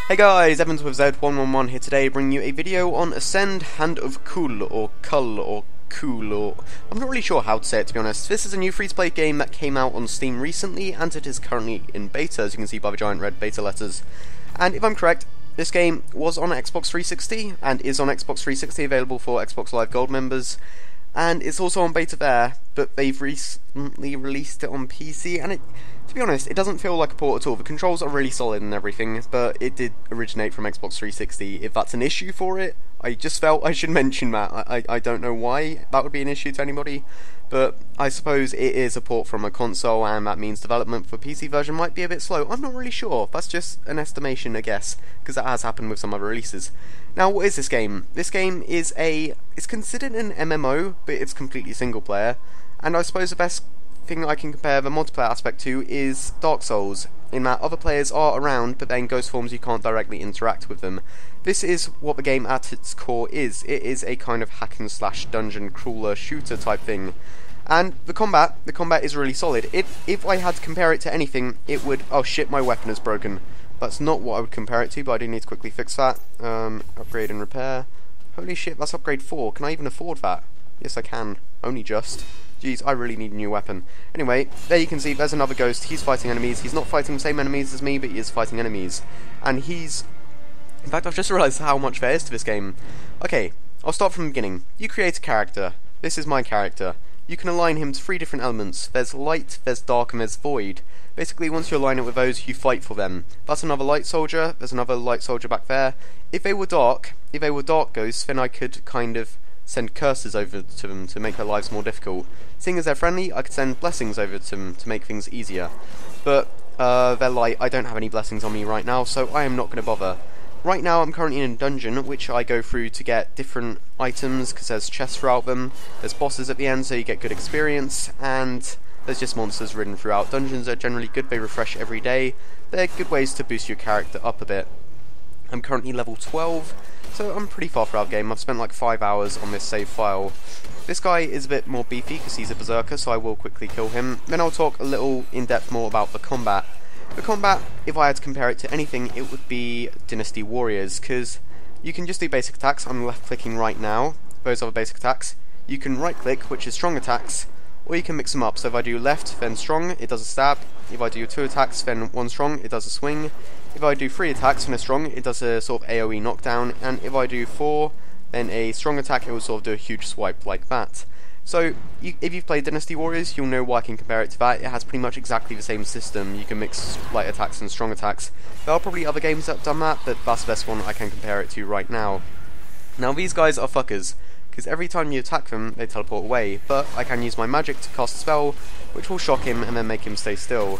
Hey guys, Evans with Z111 here today, bringing you a video on Ascend Hand of Kul, or Kull, or Cool, or... I'm not really sure how to say it, to be honest. This is a new free-to-play game that came out on Steam recently, and it is currently in beta, as you can see by the giant red beta letters. And if I'm correct, this game was on Xbox 360, and is on Xbox 360, available for Xbox Live Gold members. And it's also on beta there, but they've recently released it on PC, and to be honest, it doesn't feel like a port at all. The controls are really solid and everything, but it did originate from Xbox 360. If that's an issue for it, I just felt I should mention that. I don't know why that would be an issue to anybody, but I suppose it is a port from a console, and that means development for PC version might be a bit slow. I'm not really sure. That's just an estimation, I guess, because that has happened with some other releases. Now, what is this game? This game is it's considered an MMO, but it's completely single player, and I suppose the best thing I can compare the multiplayer aspect to is Dark Souls, in that other players are around, but then ghost forms you can't directly interact with them. This is what the game at its core is. It is a kind of hack and slash dungeon crawler shooter type thing. And the combat is really solid. If I had to compare it to anything, it would... Oh shit, my weapon is broken. That's not what I would compare it to, but I do need to quickly fix that. Upgrade and repair. Holy shit, that's upgrade 4. Can I even afford that? Yes, I can. Only just. Jeez, I really need a new weapon. Anyway, there you can see there's another ghost. He's fighting enemies. He's not fighting the same enemies as me, but he is fighting enemies. And he's... In fact, I've just realised how much there is to this game. Okay, I'll start from the beginning. You create a character. This is my character. You can align him to 3 different elements. There's light, there's dark, and there's void. Basically, once you align it with those, you fight for them. That's another light soldier. There's another light soldier back there. If they were dark ghosts, then I could kind of send curses over to them to make their lives more difficult. Seeing as they're friendly, I could send blessings over to them to make things easier. But they're light. I don't have any blessings on me right now, so I am not going to bother. Right now I'm currently in a dungeon, which I go through to get different items, because there's chests throughout them, there's bosses at the end so you get good experience, and there's just monsters ridden throughout. Dungeons are generally good, they refresh every day, they're good ways to boost your character up a bit. I'm currently level 12, so I'm pretty far throughout the game. I've spent like 5 hours on this save file. This guy is a bit more beefy because he's a berserker, so I will quickly kill him. Then I'll talk a little in depth more about the combat. The combat, if I had to compare it to anything, it would be Dynasty Warriors, because you can just do basic attacks. I'm left clicking right now. Those are the basic attacks. You can right click, which is strong attacks, or you can mix them up. So if I do left, then strong, it does a stab. If I do 2 attacks, then 1 strong, it does a swing. If I do 3 attacks, then a strong, it does a sort of AoE knockdown. And if I do 4, then a strong attack, it will sort of do a huge swipe like that. So, if you've played Dynasty Warriors, you'll know why I can compare it to that. It has pretty much exactly the same system. You can mix light attacks and strong attacks. There are probably other games that have done that, but that's the best one I can compare it to right now. Now, these guys are fuckers, because every time you attack them, they teleport away, but I can use my magic to cast a spell, which will shock him and then make him stay still.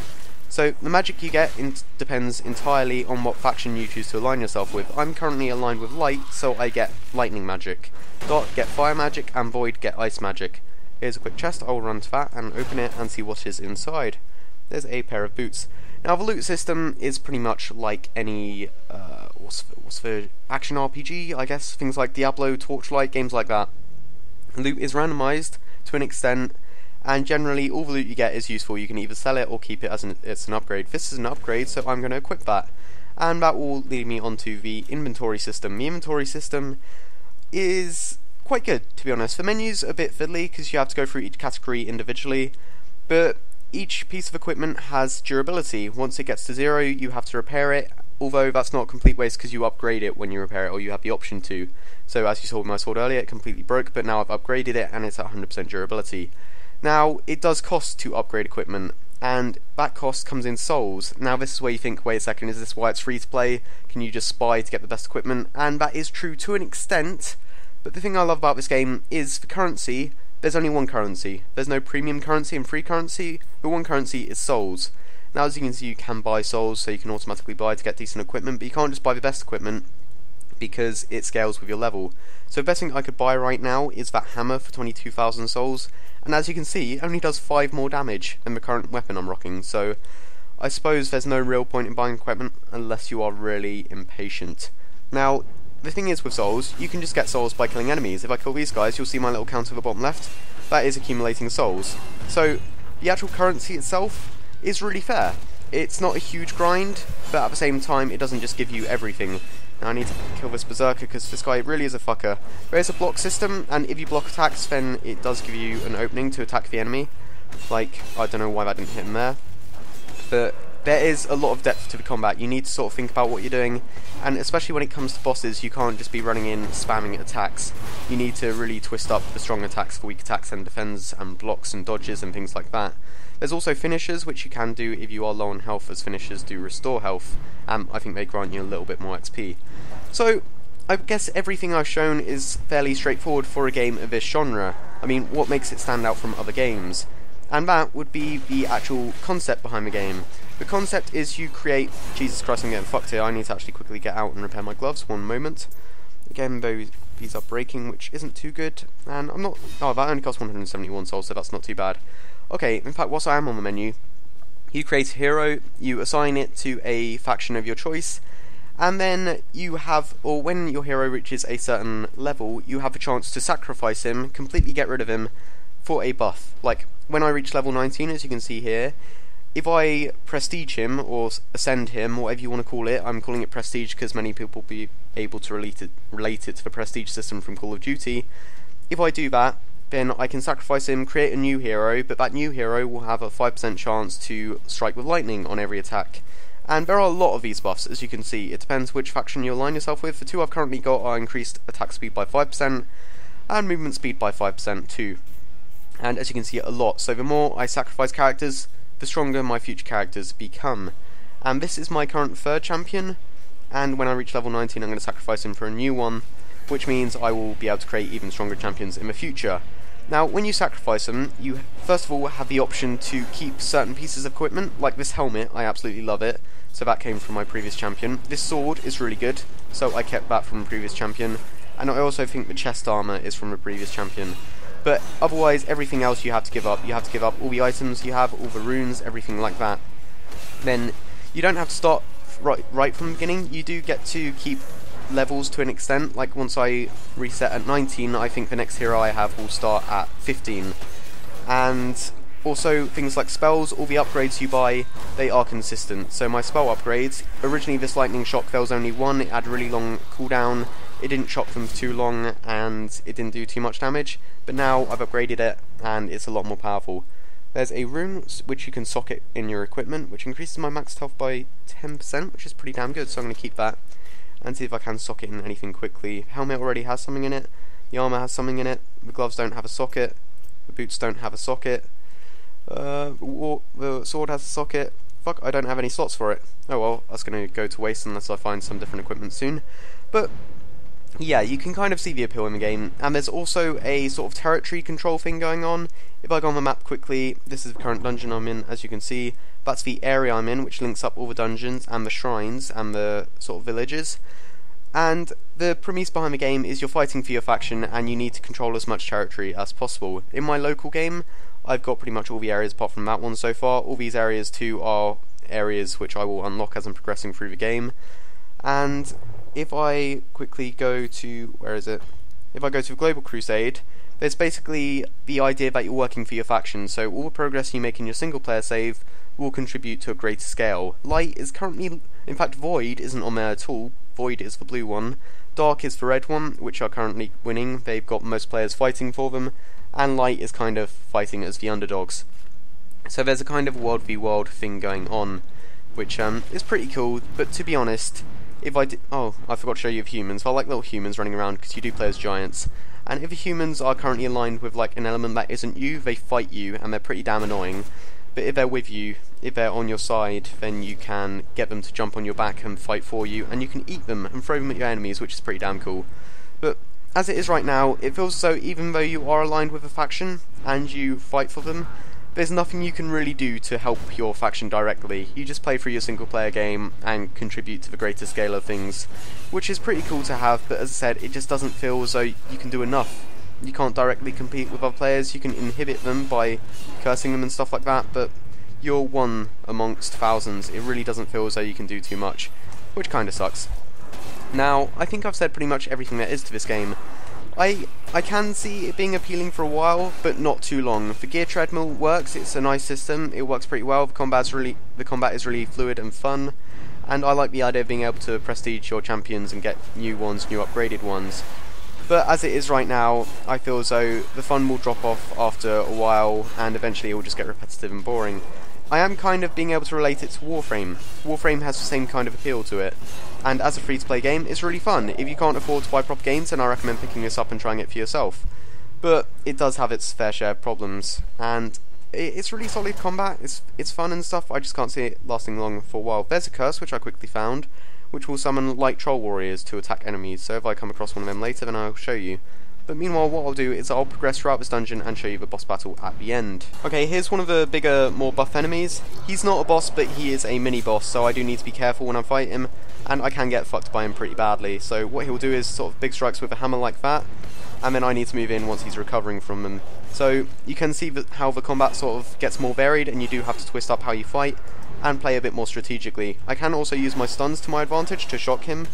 So, the magic you get depends entirely on what faction you choose to align yourself with. I'm currently aligned with light, so I get lightning magic. Dark get fire magic, and void get ice magic. Here's a quick chest. I'll run to that and open it and see what is inside. There's a pair of boots. Now, the loot system is pretty much like any what's the action RPG, I guess, things like Diablo, Torchlight, games like that. Loot is randomized to an extent, and generally all the loot you get is useful. You can either sell it or keep it as it's an upgrade. This is an upgrade, so I'm going to equip that, and that will lead me onto the inventory system. The inventory system is quite good, to be honest. The menu's a bit fiddly because you have to go through each category individually, but each piece of equipment has durability. Once it gets to 0, you have to repair it, although that's not a complete waste because you upgrade it when you repair it, or you have the option to. So as you saw with my sword earlier, it completely broke, but now I've upgraded it and it's at 100% durability. Now, it does cost to upgrade equipment, and that cost comes in souls. Now, this is where you think, wait a second, is this why it's free to play? Can you just spy to get the best equipment? And that is true to an extent, but the thing I love about this game is the currency. There's only one currency. There's no premium currency and free currency. The one currency is souls. Now, as you can see, you can buy souls, so you can automatically buy to get decent equipment, but you can't just buy the best equipment because it scales with your level. So the best thing I could buy right now is that hammer for 22,000 souls, and as you can see, it only does 5 more damage than the current weapon I'm rocking, so I suppose there's no real point in buying equipment unless you are really impatient. Now, the thing is with souls, you can just get souls by killing enemies. If I kill these guys, you'll see my little counter at the bottom left. That is accumulating souls. So, the actual currency itself is really fair. it's not a huge grind, but at the same time it doesn't just give you everything. Now I need to kill this berserker because this guy really is a fucker. There is a block system, and if you block attacks then it does give you an opening to attack the enemy. Like, I don't know why that didn't hit him there, but there is a lot of depth to the combat. You need to sort of think about what you're doing, and especially when it comes to bosses, you can't just be running in spamming attacks. You need to really twist up the strong attacks for weak attacks and defends and blocks and dodges and things like that. There's also finishers, which you can do if you are low on health, as finishers do restore health, and I think they grant you a little bit more XP. So, I guess everything I've shown is fairly straightforward for a game of this genre. I mean, what makes it stand out from other games? And that would be the actual concept behind the game. The concept is you create... Jesus Christ, I'm getting fucked here. I need to actually quickly get out and repair my gloves. One moment. Again, these are breaking, which isn't too good. And I'm not... Oh, that only costs 171 souls, so that's not too bad. Okay, in fact, whilst I am on the menu, you create a hero, you assign it to a faction of your choice, and then you have, or when your hero reaches a certain level, you have a chance to sacrifice him, completely get rid of him, for a buff. Like, when I reach level 19, as you can see here, if I prestige him, or ascend him, whatever you want to call it, I'm calling it prestige because many people will be able to relate it to the prestige system from Call of Duty. If I do that, then I can sacrifice him, create a new hero, but that new hero will have a 5% chance to strike with lightning on every attack. And there are a lot of these buffs, as you can see. It depends which faction you align yourself with. The two I've currently got are increased attack speed by 5%, and movement speed by 5% too. And as you can see, a lot. So the more I sacrifice characters, the stronger my future characters become. And this is my current third champion, and when I reach level 19 I'm going to sacrifice him for a new one, which means I will be able to create even stronger champions in the future. Now, when you sacrifice them, you first of all have the option to keep certain pieces of equipment, like this helmet. I absolutely love it, so that came from my previous champion. This sword is really good, so I kept that from the previous champion, and I also think the chest armor is from the previous champion. But otherwise, everything else you have to give up. You have to give up all the items you have, all the runes, everything like that. Then, you don't have to start right from the beginning. You do get to keep levels to an extent. Like, once I reset at 19, I think the next hero I have will start at 15. And also, things like spells, all the upgrades you buy, they are consistent. So my spell upgrades, originally this lightning shock, there was only one, it had a really long cooldown, it didn't shock them for too long, and it didn't do too much damage, but now I've upgraded it, and it's a lot more powerful. There's a rune which you can socket in your equipment, which increases my max health by 10%, which is pretty damn good, so I'm going to keep that, and see if I can socket in anything quickly. Helmet already has something in it, the armor has something in it, the gloves don't have a socket, the boots don't have a socket, the sword has a socket. Fuck, I don't have any slots for it. Oh well, that's going to go to waste unless I find some different equipment soon. But yeah, you can kind of see the appeal in the game, and there's also a sort of territory control thing going on. If I go on the map quickly, this is the current dungeon I'm in, as you can see. That's the area I'm in, which links up all the dungeons and the shrines and the sort of villages. And the premise behind the game is you're fighting for your faction, and you need to control as much territory as possible. In my local game, I've got pretty much all the areas apart from that one so far. All these areas too are areas which I will unlock as I'm progressing through the game. And if I quickly go to, where is it? If I go to Global Crusade, there's basically the idea that you're working for your faction, so all the progress you make in your single player save will contribute to a greater scale. Light is currently, in fact Void isn't on there at all. Void is the blue one. Dark is the red one, which are currently winning. They've got most players fighting for them. And Light is kind of fighting as the underdogs. So there's a kind of world v world thing going on, which is pretty cool, but to be honest, if I oh, I forgot to show you the humans. I like little humans running around because you do play as giants. And if the humans are currently aligned with like an element that isn't you, they fight you, and they're pretty damn annoying. But if they're with you, if they're on your side, then you can get them to jump on your back and fight for you, and you can eat them and throw them at your enemies, which is pretty damn cool. But as it is right now, it feels as though even though you are aligned with a faction and you fight for them, there's nothing you can really do to help your faction directly. You just play through your single player game and contribute to the greater scale of things, which is pretty cool to have, but as I said, it just doesn't feel as though you can do enough. You can't directly compete with other players, you can inhibit them by cursing them and stuff like that, but you're one amongst thousands. It really doesn't feel as though you can do too much, which kinda sucks. Now, I think I've said pretty much everything there is to this game. I can see it being appealing for a while, but not too long. The gear treadmill works, it's a nice system, it works pretty well, the combat is really fluid and fun, and I like the idea of being able to prestige your champions and get new ones, new upgraded ones. But as it is right now, I feel as though the fun will drop off after a while, and eventually it will just get repetitive and boring. I am kind of being able to relate it to Warframe. Warframe has the same kind of appeal to it, and as a free-to-play game, it's really fun. If you can't afford to buy proper games, then I recommend picking this up and trying it for yourself. But it does have its fair share of problems, and it's really solid combat, it's fun and stuff, I just can't see it lasting long for a while. There's a curse, which I quickly found, which will summon light troll warriors to attack enemies, so if I come across one of them later, then I'll show you. But meanwhile, what I'll do is I'll progress throughout this dungeon and show you the boss battle at the end. Okay, here's one of the bigger, more buff enemies. He's not a boss, but he is a mini-boss, so I do need to be careful when I fight him, and I can get fucked by him pretty badly. So what he'll do is sort of big strikes with a hammer like that, and then I need to move in once he's recovering from them. So you can see how the combat sort of gets more varied, and you do have to twist up how you fight, and play a bit more strategically. I can also use my stuns to my advantage to shock him,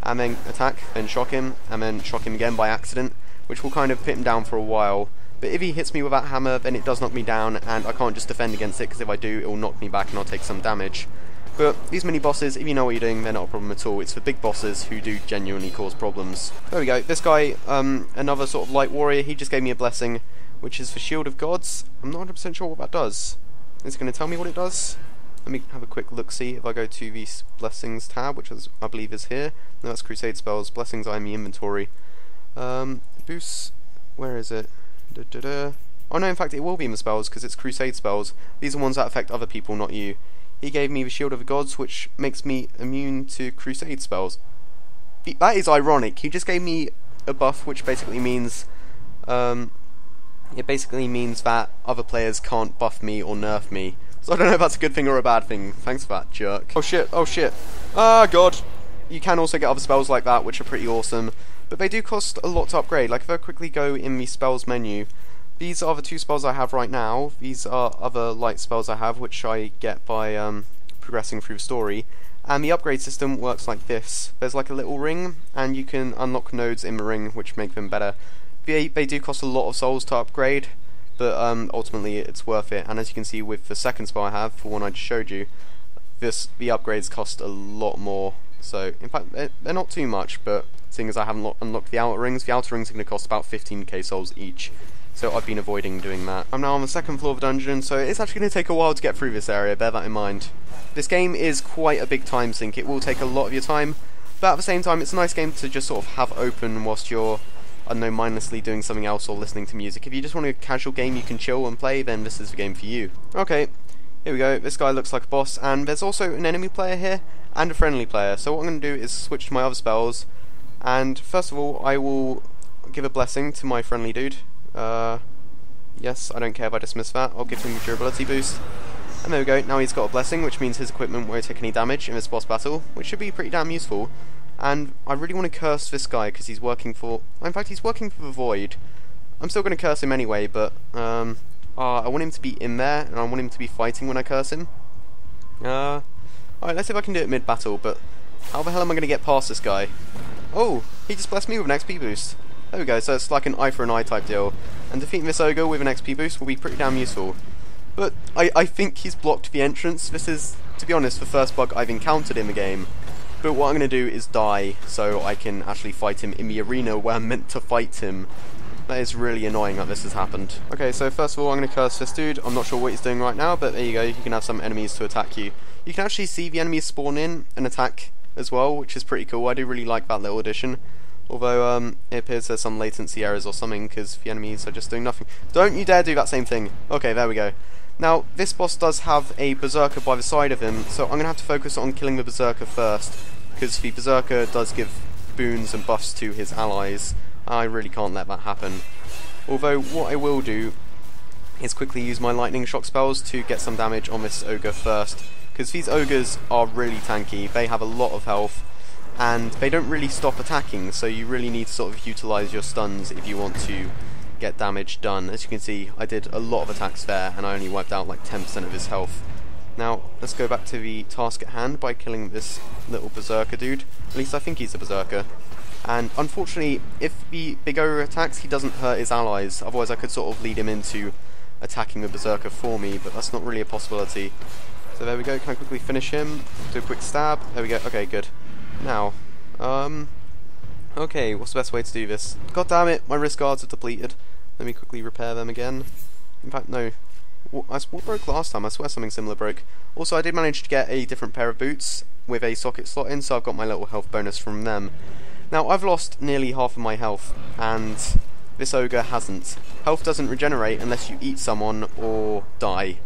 and then attack, then shock him, and then shock him again by accident, which will kind of put him down for a while. But if he hits me with that hammer, then it does knock me down, and I can't just defend against it, because if I do, it will knock me back and I'll take some damage. But these mini-bosses, if you know what you're doing, they're not a problem at all. It's the big bosses who do genuinely cause problems. There we go. This guy, another sort of light warrior, he just gave me a blessing, which is the Shield of Gods. I'm not 100% sure what that does. Is it going to tell me what it does? Let me have a quick look-see. If I go to the Blessings tab, which I believe is here. No, that's Crusade Spells. Blessings are in the inventory. Boosts, where is it? Oh no, in fact it will be in the spells, because it's Crusade spells. These are ones that affect other people, not you. He gave me the Shield of the Gods, which makes me immune to Crusade spells. That is ironic. He just gave me a buff, which basically means that other players can't buff me or nerf me. So I don't know if that's a good thing or a bad thing. Thanks for that, jerk. Oh shit, oh shit. Ah, god. You can also get other spells like that, which are pretty awesome. But they do cost a lot to upgrade. Like if I quickly go in the spells menu, these are the two spells I have right now. These are other light spells I have, which I get by progressing through the story. And the upgrade system works like this. There's like a little ring, and you can unlock nodes in the ring, which make them better. They do cost a lot of souls to upgrade, but ultimately it's worth it. And as you can see with the second spell I have, the one I just showed you, the upgrades cost a lot more. So in fact they're not too much, but seeing as I haven't unlocked the outer rings are going to cost about 15k souls each. So I've been avoiding doing that. I'm now on the second floor of the dungeon, so it's actually going to take a while to get through this area, bear that in mind. This game is quite a big time sink, it will take a lot of your time, but at the same time it's a nice game to just sort of have open whilst you're, I don't know, mindlessly doing something else or listening to music. If you just want a casual game you can chill and play, then this is the game for you. Okay, here we go, this guy looks like a boss, and there's also an enemy player here, and a friendly player. So what I'm going to do is switch to my other spells, and first of all I will give a blessing to my friendly dude. Yes, I don't care if I dismiss that. I'll give him a durability boost. And there we go, now he's got a blessing, which means his equipment won't take any damage in this boss battle, which should be pretty damn useful. And I really want to curse this guy, because he's working for... in fact, he's working for the Void. I'm still going to curse him anyway, but I want him to be in there, and I want him to be fighting when I curse him. Alright, let's see if I can do it mid-battle, but how the hell am I going to get past this guy? Oh, he just blessed me with an XP boost. There we go, so it's like an eye for an eye type deal. And defeating this ogre with an XP boost will be pretty damn useful. But I think he's blocked the entrance. This is, to be honest, the first bug I've encountered in the game. But what I'm going to do is die, so I can actually fight him in the arena where I'm meant to fight him. That is really annoying that this has happened. Okay, so first of all I'm going to curse this dude. I'm not sure what he's doing right now, but there you go, you can have some enemies to attack you. You can actually see the enemies spawn in and attack as well, which is pretty cool. I do really like that little addition. Although it appears there's some latency errors or something, because the enemies are just doing nothing. Don't you dare do that same thing. Okay, there we go. Now, this boss does have a berserker by the side of him, so I'm going to have to focus on killing the berserker first, because the berserker does give boons and buffs to his allies. I really can't let that happen. Although, what I will do is quickly use my lightning shock spells to get some damage on this ogre first, because these ogres are really tanky. They have a lot of health, and they don't really stop attacking, so you really need to sort of utilise your stuns if you want to get damage done. As you can see, I did a lot of attacks there, and I only wiped out like 10% of his health. Now, let's go back to the task at hand by killing this little berserker dude. At least I think he's a berserker. And unfortunately, if the big ogre attacks, he doesn't hurt his allies. Otherwise I could sort of lead him into attacking the berserker for me, but that's not really a possibility. So there we go, can I quickly finish him? Do a quick stab, there we go, okay, good. Now, okay, what's the best way to do this? God damn it, my wrist guards are depleted. Let me quickly repair them again. In fact, no. What broke last time? I swear something similar broke. Also, I did manage to get a different pair of boots with a socket slot in, so I've got my little health bonus from them. Now, I've lost nearly half of my health, and this ogre hasn't. Health doesn't regenerate unless you eat someone or die.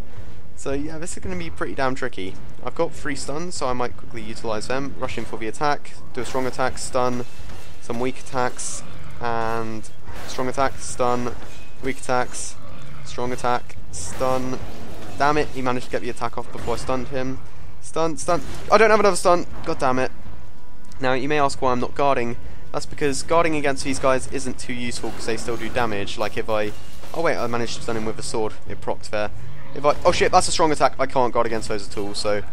So yeah, this is going to be pretty damn tricky. I've got 3 stuns, so I might quickly utilise them. Rush in for the attack, do a strong attack, stun, some weak attacks, and strong attack, stun, weak attacks, strong attack, stun. Damn it, he managed to get the attack off before I stunned him. Stun, stun. I don't have another stun. God damn it. Now, you may ask why I'm not guarding. That's because guarding against these guys isn't too useful because they still do damage. Like if I... Oh wait, I managed to stun him with a sword. It procced there. If I... Oh shit, that's a strong attack. I can't guard against those at all, so...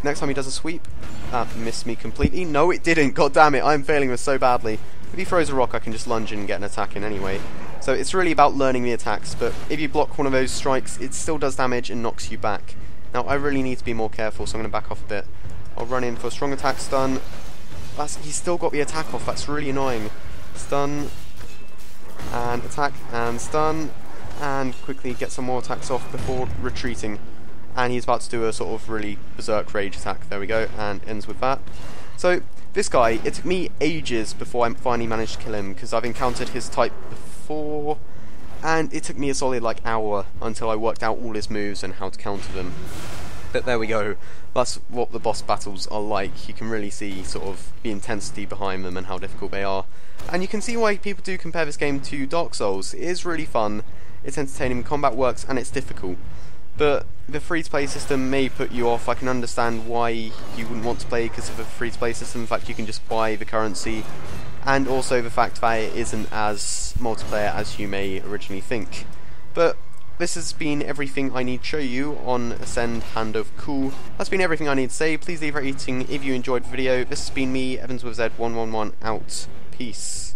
Next time he does a sweep, that missed me completely. No, it didn't. God damn it, I'm failing this so badly. If he throws a rock, I can just lunge in and get an attack in anyway. So it's really about learning the attacks, but if you block one of those strikes, it still does damage and knocks you back. Now, I really need to be more careful, so I'm going to back off a bit. I'll run in for a strong attack, stun. He's still got the attack off, that's really annoying. Stun, and attack, and stun, and quickly get some more attacks off before retreating. And he's about to do a sort of really berserk rage attack, there we go, and ends with that. So, this guy, it took me ages before I finally managed to kill him, because I've encountered his type before, and it took me a solid like hour until I worked out all his moves and how to counter them. But there we go, that's what the boss battles are like. You can really see sort of the intensity behind them and how difficult they are. And you can see why people do compare this game to Dark Souls. It is really fun, it's entertaining, combat works, and it's difficult. But the free-to-play system may put you off. I can understand why you wouldn't want to play because of a free-to-play system. In fact, you can just buy the currency, and also the fact that it isn't as multiplayer as you may originally think. But this has been everything I need to show you on Ascend Hand of Cool. That's been everything I need to say. Please leave a rating if you enjoyed the video. This has been me, Evans with Z111, out. Peace.